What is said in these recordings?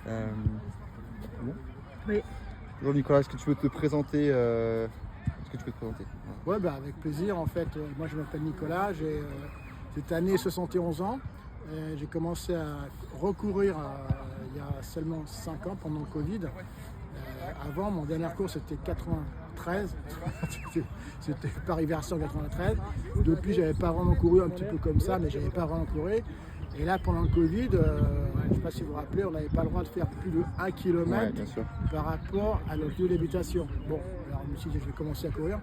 Bon. Oui. Bonjour Nicolas, est-ce que tu veux te présenter Ouais, avec plaisir. En fait, moi je m'appelle Nicolas, j'ai cette année 71 ans. J'ai commencé à recourir il y a seulement 5 ans pendant le Covid. Avant, mon dernière course c'était 93. C'était Paris-Versailles en 93. Depuis, j'avais pas vraiment couru, un petit peu comme ça, mais j'avais pas vraiment couru. Et là, pendant le Covid, je ne sais pas si vous vous rappelez, on n'avait pas le droit de faire plus de 1 km par rapport à notre lieu d'habitation. Bon, alors je me suis dit, je vais commencer à courir.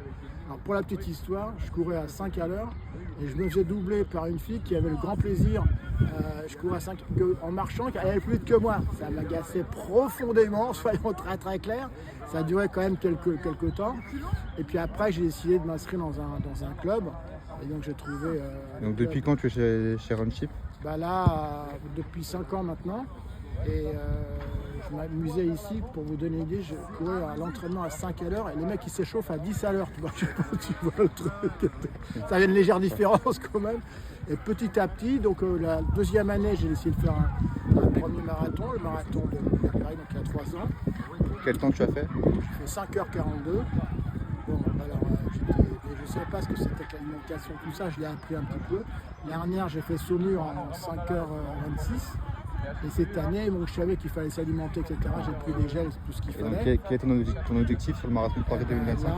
Alors pour la petite histoire, je courais à 5 à l'heure et je me faisais doubler par une fille qui avait le grand plaisir, je courais à 5 en marchant, qui allait plus vite que moi. Ça m'agaçait profondément, soyons très très clairs. Ça a duré quand même quelques temps. Et puis après, j'ai décidé de m'inscrire dans un club. Et donc j'ai trouvé... donc depuis quand tu es chez Runship? Là, depuis 5 ans maintenant. Et je m'amusais ici, pour vous donner une idée, je courais à l'entraînement à 5 à l'heure et les mecs ils s'échauffent à 10 à l'heure, tu vois le truc. Ça avait une légère différence quand même. Et petit à petit, donc la deuxième année, j'ai décidé de faire un premier marathon, le marathon de Paris, donc il y a 3 ans. Quel temps tu as fait? J'ai fait 5h42. Bon, alors je ne savais pas ce que c'était que l'alimentation, tout ça, je l'ai appris un petit peu. L'année dernière, j'ai fait Saumur en 5h26. Et cette année, je savais qu'il fallait s'alimenter, etc. J'ai pris des gels, tout ce qu'il fallait. Quel est ton objectif sur le marathon de Paris 2025?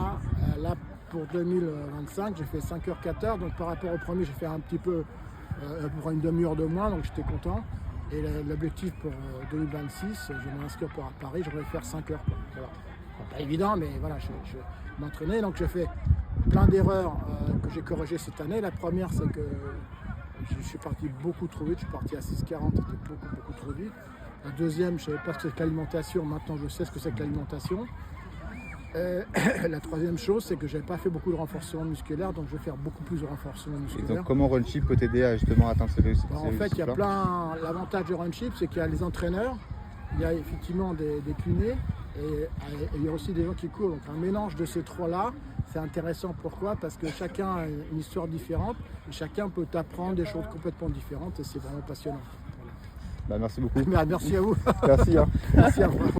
Là, pour 2025, j'ai fait 5h14. Donc par rapport au premier, j'ai fait un petit peu, pour une demi-heure de moins, donc j'étais content. Et l'objectif pour 2026, je vais m'inscrire pour Paris, je vais faire 5 heures. Voilà. Pas évident, mais voilà, je m'entraînais. Donc j'ai fait plein d'erreurs que j'ai corrigées cette année. La première, c'est que je suis parti beaucoup trop vite. Je suis parti à 6h40, c'était beaucoup trop vite. La deuxième, je ne savais pas ce que c'est que l'alimentation. Maintenant, je sais ce que c'est que l'alimentation. La troisième chose, c'est que je n'avais pas fait beaucoup de renforcement musculaire, donc je vais faire beaucoup plus de renforcement musculaire. Et donc, comment Runship peut t'aider à justement atteindre ces réussites? En fait, il y a plein. L'avantage de Runship, c'est qu'il y a les entraîneurs, il y a effectivement des kinés, et il y a aussi des gens qui courent. Donc, un mélange de ces trois-là, c'est intéressant. Pourquoi? Parce que chacun a une histoire différente, et chacun peut apprendre des choses complètement différentes, et c'est vraiment passionnant. Merci beaucoup. Merci à vous. Merci. Merci à vous.